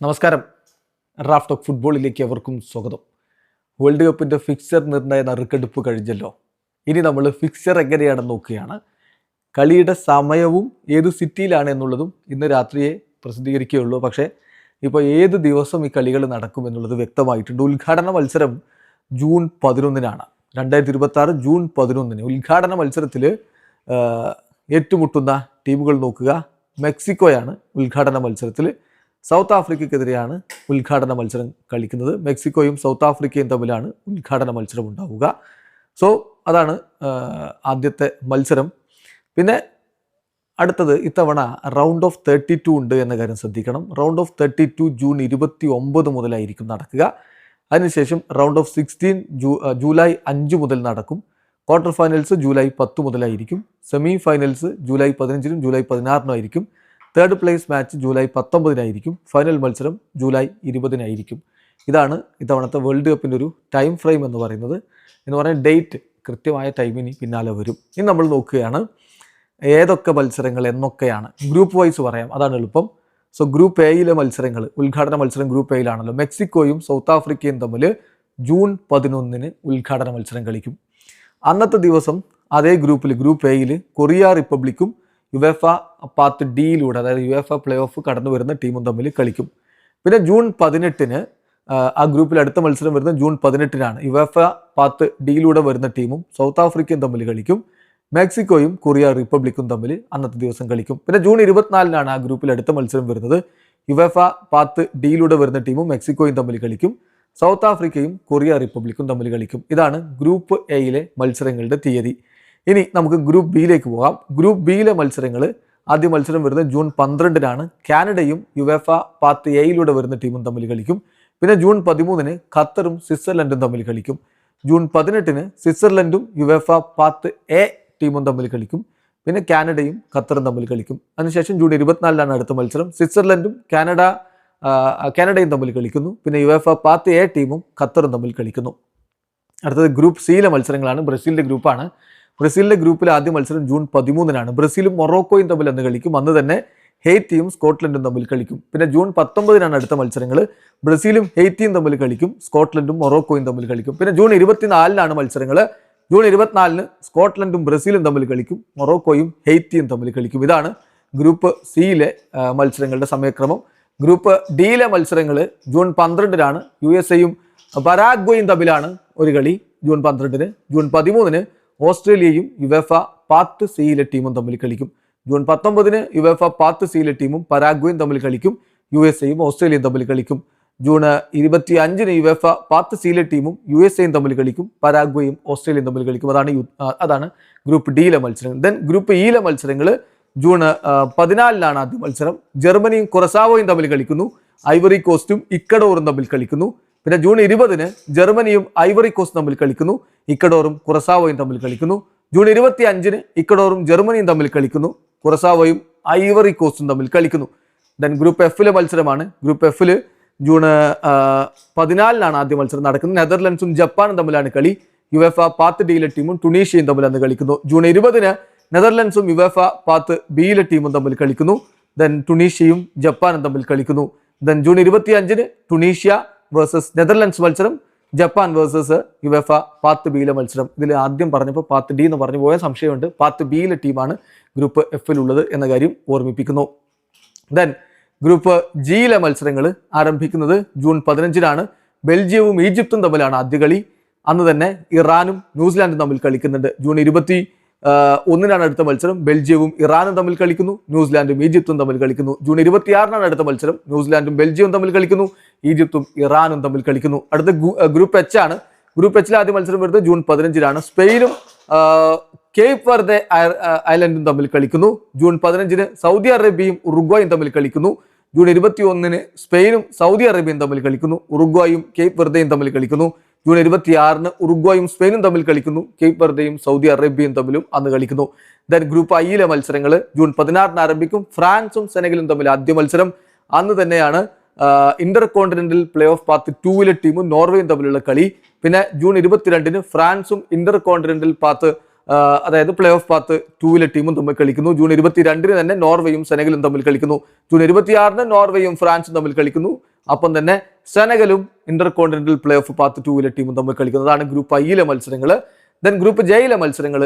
നമസ്കാരം. Raf talk ഫുട്ബോളിലേക്ക് അവർക്കും സ്വാഗതം. വേൾഡ് കപ്പിൻ്റെ ഫിക്സർ നിർണയ നറുക്കെടുപ്പ് കഴിഞ്ഞല്ലോ. ഇനി നമ്മൾ ഫിക്സർ എങ്ങനെയാണെന്ന് നോക്കുകയാണ്. കളിയുടെ സമയവും ഏത് സിറ്റിയിലാണ് എന്നുള്ളതും ഇന്ന് രാത്രിയെ പ്രസിദ്ധീകരിക്കുകയുള്ളൂ. പക്ഷേ ഇപ്പോൾ ഏത് ദിവസം ഈ കളികൾ നടക്കുമെന്നുള്ളത് വ്യക്തമായിട്ടുണ്ട്. ഉദ്ഘാടന മത്സരം ജൂൺ 11-നാണ്. 2026 ജൂൺ 11-ന് ഉദ്ഘാടന മത്സരത്തിൽ ഏറ്റുമുട്ടുന്ന ടീമുകൾ നോക്കുക. മെക്സിക്കോയാണ് ഉദ്ഘാടന മത്സരത്തിൽ. സൗത്ത് ആഫ്രിക്കയ്ക്കെതിരെയാണ് ഉദ്ഘാടന മത്സരം കളിക്കുന്നത്. മെക്സിക്കോയും സൗത്ത് ആഫ്രിക്കയും തമ്മിലാണ് ഉദ്ഘാടന മത്സരം ഉണ്ടാവുക. സോ അതാണ് ആദ്യത്തെ മത്സരം. പിന്നെ അടുത്തത് ഇത്തവണ റൗണ്ട് ഓഫ് 32 ഉണ്ട് എന്ന കാര്യം ശ്രദ്ധിക്കണം. റൗണ്ട് ഓഫ് 32 ജൂൺ 29 മുതലായിരിക്കും നടക്കുക. അതിനുശേഷം റൗണ്ട് ഓഫ് 16 ജൂലൈ 5 മുതൽ നടക്കും. ക്വാർട്ടർ ഫൈനൽസ് ജൂലൈ 10 മുതലായിരിക്കും. സെമി ഫൈനൽസ് ജൂലൈ 15-നും ജൂലൈ 16-നും ആയിരിക്കും. തേർഡ് പ്ലേസ് മാച്ച് ജൂലൈ 19-നായിരിക്കും. ഫൈനൽ മത്സരം ജൂലൈ 20-നായിരിക്കും. ഇതാണ് ഇത്തവണത്തെ വേൾഡ് കപ്പിൻ്റെ ഒരു ടൈം ഫ്രെയിം എന്ന് പറയുന്നത്. എന്ന് പറഞ്ഞാൽ ഡേറ്റ് കൃത്യമായ ടൈമിന് പിന്നാലെ വരും. ഇനി നമ്മൾ നോക്കുകയാണ് ഏതൊക്കെ മത്സരങ്ങൾ എന്നൊക്കെയാണ്. ഗ്രൂപ്പ് വൈസ് പറയാം, അതാണ് എളുപ്പം. സോ ഗ്രൂപ്പ് എയിലെ മത്സരങ്ങൾ, ഉദ്ഘാടന മത്സരം ഗ്രൂപ്പ് എയിലാണല്ലോ. മെക്സിക്കോയും സൗത്ത് ആഫ്രിക്കയും തമ്മിൽ ജൂൺ 11-ന് ഉദ്ഘാടന മത്സരം കളിക്കും. അന്നത്തെ ദിവസം അതേ ഗ്രൂപ്പിൽ ഗ്രൂപ്പ് എയിൽ കൊറിയ റിപ്പബ്ലിക്കും യുവേഫ പാത്ത് ഡിയിലൂടെ, അതായത് യുവേഫ പ്ലേ ഓഫ് കടന്നു വരുന്ന ടീമും തമ്മിൽ കളിക്കും. പിന്നെ ജൂൺ 18-ന് ആ ഗ്രൂപ്പിൽ അടുത്ത മത്സരം വരുന്നത് ജൂൺ 18-നാണ്. യുവേഫ പാത്ത് ഡിയിലൂടെ വരുന്ന ടീമും സൗത്ത് ആഫ്രിക്കയും തമ്മിൽ കളിക്കും. മെക്സിക്കോയും കൊറിയ റിപ്പബ്ലിക്കും തമ്മിൽ അന്നത്തെ ദിവസം കളിക്കും. പിന്നെ ജൂൺ 24-നാണ് ആ ഗ്രൂപ്പിൽ അടുത്ത മത്സരം വരുന്നത്. യുവേഫ പാത്ത് ഡിയിലൂടെ വരുന്ന ടീമും മെക്സിക്കോയും തമ്മിൽ കളിക്കും. സൗത്ത് ആഫ്രിക്കയും കൊറിയ റിപ്പബ്ലിക്കും തമ്മിൽ കളിക്കും. ഇതാണ് ഗ്രൂപ്പ് എയിലെ മത്സരങ്ങളുടെ തീയതി. ഇനി നമുക്ക് ഗ്രൂപ്പ് ബിയിലേക്ക് പോകാം. ഗ്രൂപ്പ് ബിയിലെ മത്സരങ്ങൾ, ആദ്യ മത്സരം വരുന്നത് ജൂൺ 12-നാണ്. കാനഡയും യുവേഫ പാത്ത് എയിലൂടെ വരുന്ന ടീമും തമ്മിൽ കളിക്കും. പിന്നെ ജൂൺ 13-ന് ഖത്തറും സ്വിറ്റ്സർലൻഡും തമ്മിൽ കളിക്കും. ജൂൺ 18-ന് സ്വിറ്റ്സർലൻഡും യുവേഫ പാത്ത് എ ടീമും തമ്മിൽ കളിക്കും. പിന്നെ കാനഡയും ഖത്തറും തമ്മിൽ കളിക്കും. അതിനുശേഷം ജൂൺ 24-നാണ് അടുത്ത മത്സരം. സ്വിറ്റ്സർലൻഡും കാനഡയും തമ്മിൽ കളിക്കുന്നു. പിന്നെ യുവേഫ പാത്ത് എ ടീമും ഖത്തറും തമ്മിൽ കളിക്കുന്നു. അടുത്തത് ഗ്രൂപ്പ് സിയിലെ മത്സരങ്ങളാണ്. ബ്രസീലിൻ്റെ ഗ്രൂപ്പാണ്. ബ്രസീലിൻ്റെ ഗ്രൂപ്പിലെ ആദ്യ മത്സരം ജൂൺ 13-നാണ്. ബ്രസീലും മൊറോക്കോയും തമ്മിൽ അന്ന് കളിക്കും. അന്ന് തന്നെ ഹെയ്ത്തിയും സ്കോട്ട്ലൻഡും തമ്മിൽ കളിക്കും. പിന്നെ ജൂൺ 19-നാണ് അടുത്ത മത്സരങ്ങൾ. ബ്രസീലും ഹെയ്ത്തിയും തമ്മിൽ കളിക്കും. സ്കോട്ട്ലൻഡും മൊറോക്കോയും തമ്മിൽ കളിക്കും. പിന്നെ ജൂൺ 24-നാണ് മത്സരങ്ങൾ. ജൂൺ 24-ന് സ്കോട്ട്ലൻഡും ബ്രസീലും തമ്മിൽ കളിക്കും. മൊറോക്കോയും ഹെയ്ത്തിയും തമ്മിൽ കളിക്കും. ഇതാണ് ഗ്രൂപ്പ് സിയിലെ മത്സരങ്ങളുടെ സമയക്രമം. ഗ്രൂപ്പ് ഡിയിലെ മത്സരങ്ങൾ ജൂൺ 12-നാണ്. USA-യും പരാഗ്വേയും തമ്മിലാണ് ഒരു കളി ജൂൺ 12-ന്. ജൂൺ 13-ന് ഓസ്ട്രേലിയയും യുവേഫ പാത്ത് സിയിലെ ടീമും തമ്മിൽ കളിക്കും. ജൂൺ 19-ന് യുവേഫ പാത്ത് സിയിലെ ടീമും പരാഗ്വേയും തമ്മിൽ കളിക്കും. USA-യും ഓസ്ട്രേലിയയും തമ്മിൽ കളിക്കും. ജൂൺ 25-ന് യുവേഫ പാത്ത് സിയിലെ ടീമും USA-യും തമ്മിൽ കളിക്കും. പരാഗ്വേയും ഓസ്ട്രേലിയയും തമ്മിൽ കളിക്കും. അതാണ് ഗ്രൂപ്പ് ഡിയിലെ മത്സരങ്ങൾ. ദെൻ ഗ്രൂപ്പ് ഇയിലെ മത്സരങ്ങൾ ജൂൺ 14-നാണ് ആദ്യ മത്സരം. ജർമ്മനിയും കുറസാവോയും തമ്മിൽ കളിക്കുന്നു. ഐവറി കോസ്റ്റും ഇക്കഡോറും തമ്മിൽ കളിക്കുന്നു. പിന്നെ ജൂൺ 20-ന് ജർമ്മനിയും ഐവറി കോസ്റ്റ് തമ്മിൽ കളിക്കുന്നു. ഇക്കഡോറും കുറസാവോയും തമ്മിൽ കളിക്കുന്നു. ജൂൺ 25-ന് ഇക്കഡോറും ജർമ്മനിയും തമ്മിൽ കളിക്കുന്നു. കുറസാവോയും ഐവറി കോസ്റ്റും തമ്മിൽ കളിക്കുന്നു. ദെൻ ഗ്രൂപ്പ് എഫിലെ മത്സരമാണ്. ഗ്രൂപ്പ് എഫിൽ ജൂൺ 14-നാണ് ആദ്യ മത്സരം നടക്കുന്നത്. നെതർലൻഡ്സും ജപ്പാനും തമ്മിലാണ് കളി. യുവേഫ പാത്ത് ഡിയിലെ ടീമും ടുണീഷ്യയും തമ്മിൽ അന്ന് കളിക്കുന്നു. ജൂൺ 20-ന് നെതർലൻഡ്സും യുവേഫ പാത്ത് ബിയിലെ ടീമും തമ്മിൽ കളിക്കുന്നു. ദെൻ ടുണീഷ്യയും ജപ്പാനും തമ്മിൽ കളിക്കുന്നു. ദെൻ ജൂൺ 25-ന് ടുണീഷ്യ വേഴ്സസ് നെതർലൻഡ്സ് മത്സരം, ജപ്പാൻ വേഴ്സസ് യുവേഫ പാത്ത് ബിയിലെ മത്സരം. ഇതിൽ ആദ്യം പറഞ്ഞപ്പോൾ പാത്ത് ഡി എന്ന് പറഞ്ഞു പോയ സംശയമുണ്ട്. പാത്ത് ബിയിലെ ടീമാണ് ഗ്രൂപ്പ് എഫിലുള്ളത് എന്ന കാര്യം ഓർമ്മിപ്പിക്കുന്നു. ദെൻ ഗ്രൂപ്പ് ജിയിലെ മത്സരങ്ങൾ ആരംഭിക്കുന്നത് ജൂൺ 15-നാണ്. ബെൽജിയവും ഈജിപ്തും തമ്മിലാണ് ആദ്യ കളി. അന്ന് തന്നെ ഇറാനും ന്യൂസിലാൻഡും തമ്മിൽ കളിക്കുന്നുണ്ട്. ജൂൺ 21-നാണ് അടുത്ത മത്സരം. ബെൽജിയവും ഇറാനും തമ്മിൽ കളിക്കുന്നു. ന്യൂസിലാൻഡും ഈജിപ്തും തമ്മിൽ കളിക്കുന്നു. ജൂൺ 26-നാണ് അടുത്ത മത്സരം. ന്യൂസിലാൻഡും ബെൽജിയവും തമ്മിൽ കളിക്കുന്നു. ഈജിപ്തും ഇറാനും തമ്മിൽ കളിക്കുന്നു. അടുത്ത ഗ്രൂപ്പ് എച്ച് ആണ്. ഗ്രൂപ്പ് എച്ചിലെ ആദ്യ മത്സരം വരുന്നത് ജൂൺ 15-നാണ്. സ്പെയിനും കേപ്പ് വെർദെ ഐലൻഡും തമ്മിൽ കളിക്കുന്നു. ജൂൺ 15-ന് സൗദി അറേബ്യയും ഉറുഗ്വായും തമ്മിൽ കളിക്കുന്നു. ജൂൺ 21-ന് സ്പെയിനും സൗദി അറേബ്യയും തമ്മിൽ കളിക്കുന്നു. ഉറുഗ്വായും കേപ്പ് വെർദയും തമ്മിൽ കളിക്കുന്നു. ജൂൺ 26-ന് ഉറുഗ്വായും സ്പെയിനും തമ്മിൽ കളിക്കുന്നു. കേപ്പ് വെർദയും സൗദി അറേബ്യയും തമ്മിലും അന്ന് കളിക്കുന്നു. ദെൻ ഗ്രൂപ്പ് ഐയിലെ മത്സരങ്ങൾ ജൂൺ 16-ന് ആരംഭിക്കും. ഫ്രാൻസും സെനഗലും തമ്മിൽ ആദ്യ മത്സരം. അന്ന് തന്നെയാണ് inter continental play off path 2-ലെ ടീമും നോർവേയും തമ്മിലുള്ള കളി. പിന്നെ ജൂൺ 22-ന് ഫ്രാൻസും ഇന്റർ കോണ്ടിനെന്റൽ പാത്ത് അതായത് പ്ലേ ഓഫ് പാത്ത് 2 ടീമും തമ്മിൽ കളിക്കുന്നു. ജൂൺ 22 തന്നെ നോർവേയും സെനഗലും തമ്മിൽ കളിക്കുന്നു. ജൂൺ 26 നോർവേയും ഫ്രാൻസും തമ്മിൽ കളിക്കുന്നു. അപ്പം തന്നെ സെനഗലും inter continental play off path 2 ടീമും തമ്മിൽ കളിക്കുന്നതാണ് ഗ്രൂപ്പ് ഐയിലെ മത്സരങ്ങൾ. ദെൻ ഗ്രൂപ്പ് ജെയിലെ മത്സരങ്ങൾ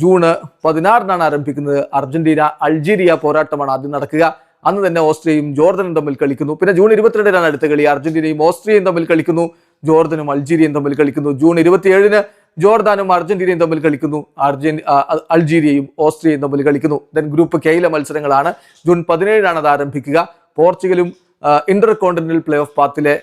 ജൂൺ 16 ആരംഭിക്കുന്നത്. അർജന്റീന അൾജീരിയ പോരാട്ടമാണ് ആദ്യം നടക്കുക. അന്ന് തന്നെ ഓസ്ട്രിയയും ജോർദനും തമ്മിൽ കളിക്കുന്നു. പിന്നെ ജൂൺ 22 അടുത്ത കളി. അർജന്റീനയും ഓസ്ട്രിയയും തമ്മിൽ കളിക്കുന്നു. ജോർദനും അൾജീരിയയും തമ്മിൽ കളിക്കുന്നു. ജൂൺ 27 ജോർദാനും അർജന്റീനയും തമ്മിൽ കളിക്കുന്നു. അൾജീരിയയും ഓസ്ട്രിയയും തമ്മിൽ കളിക്കുന്നു. ദെൻ ഗ്രൂപ്പ് കെയിലെ മത്സരങ്ങളാണ്. ജൂൺ 17 അത് ആരംഭിക്കുക. പോർച്ചുഗലും ഇന്റർ കോണ്ടിനെന്റൽ പ്ലേ ഓഫ് പാത്തിലെ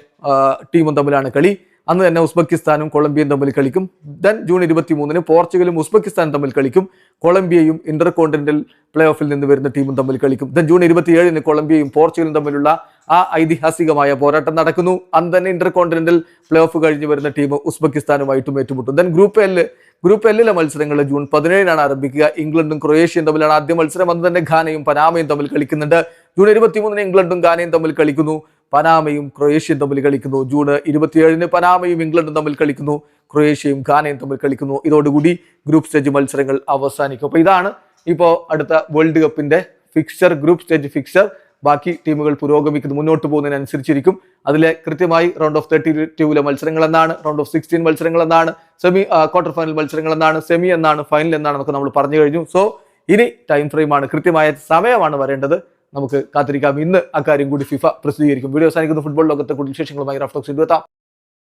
ടീമും തമ്മിലാണ് കളി. അന്ന് തന്നെ ഉസ്ബെക്കിസ്ഥാനും കൊളംബിയയും തമ്മിൽ കളിക്കും. ദെൻ ജൂൺ 23 പോർച്ചുഗലും ഉസ്ബെക്കിസ്ഥാനും തമ്മിൽ കളിക്കും. കൊളംബിയയും ഇന്റർ കോണ്ടിനെന്റൽ പ്ലേ ഓഫിൽ നിന്ന് വരുന്ന ടീമും തമ്മിൽ കളിക്കും. ദെൻ ജൂൺ 27 കൊളംബിയയും പോർച്ചുഗലും തമ്മിലുള്ള ആ ഐതിഹാസികമായ പോരാട്ടം നടക്കുന്നു. അന്ന് തന്നെ ഇന്റർ കോണ്ടിനെന്റൽ പ്ലേ ഓഫ് കഴിഞ്ഞ് വരുന്ന ടീം ഉസ്ബെക്കിസ്ഥാനുമായിട്ടും ഏറ്റുമുട്ടും. ദെൻ ഗ്രൂപ്പ് എല്ലിലെ മത്സരങ്ങൾ ജൂൺ 17 ആരംഭിക്കുക. ഇംഗ്ലണ്ടും ക്രൊയേഷ്യയും തമ്മിലാണ് ആദ്യ മത്സരം. അന്ന് തന്നെ ഘാനയും പനാമയും തമ്മിൽ കളിക്കുന്നുണ്ട്. ജൂൺ 23 ഇംഗ്ലണ്ടും ഘാനയും തമ്മിൽ കളിക്കുന്നു. പനാമയും ക്രൊയേഷ്യയും തമ്മിൽ കളിക്കുന്നു. ജൂൺ 27 പനാമയും ഇംഗ്ലണ്ടും തമ്മിൽ കളിക്കുന്നു. ക്രൊയേഷ്യയും ഘാനയും തമ്മിൽ കളിക്കുന്നു. ഇതോടുകൂടി ഗ്രൂപ്പ് സ്റ്റേജ് മത്സരങ്ങൾ അവസാനിക്കും. അപ്പൊ ഇതാണ് ഇപ്പോൾ അടുത്ത വേൾഡ് കപ്പിന്റെ ഫിക്സർ, ഗ്രൂപ്പ് സ്റ്റേജ് ഫിക്സർ. ബാക്കി ടീമുകൾ പുരോഗമിക്കുന്നു, മുന്നോട്ട് പോകുന്നതിനനുസരിച്ചിരിക്കും. അതിലെ കൃത്യമായി റൗണ്ട് ഓഫ് 32 മത്സരങ്ങൾ എന്നാണ്, റൗണ്ട് ഓഫ് 16 മത്സരങ്ങൾ എന്നാണ്, ക്വാർട്ടർ ഫൈനൽ മത്സരങ്ങൾ എന്നാണ്, സെമി എന്നാണ്, ഫൈനൽ എന്നാണ് എന്നൊക്കെ നമ്മൾ പറഞ്ഞു കഴിഞ്ഞു. സോ ഇനി ടൈം ഫ്രെയിമാണ്, കൃത്യമായ സമയമാണ് വരേണ്ടത്. നമുക്ക് കാത്തിരിക്കാം. ഇന്ന് അക്കാര്യം കൂടി ഫിഫ പ്രസിദ്ധീകരിക്കും. വീഡിയോ അവസാനിക്കുന്ന ഫുട്ബോൾ ലോകത്തെ കൂടുതൽ വിശേഷങ്ങളുമായി റഫ് ടോക്സ് എത്താം.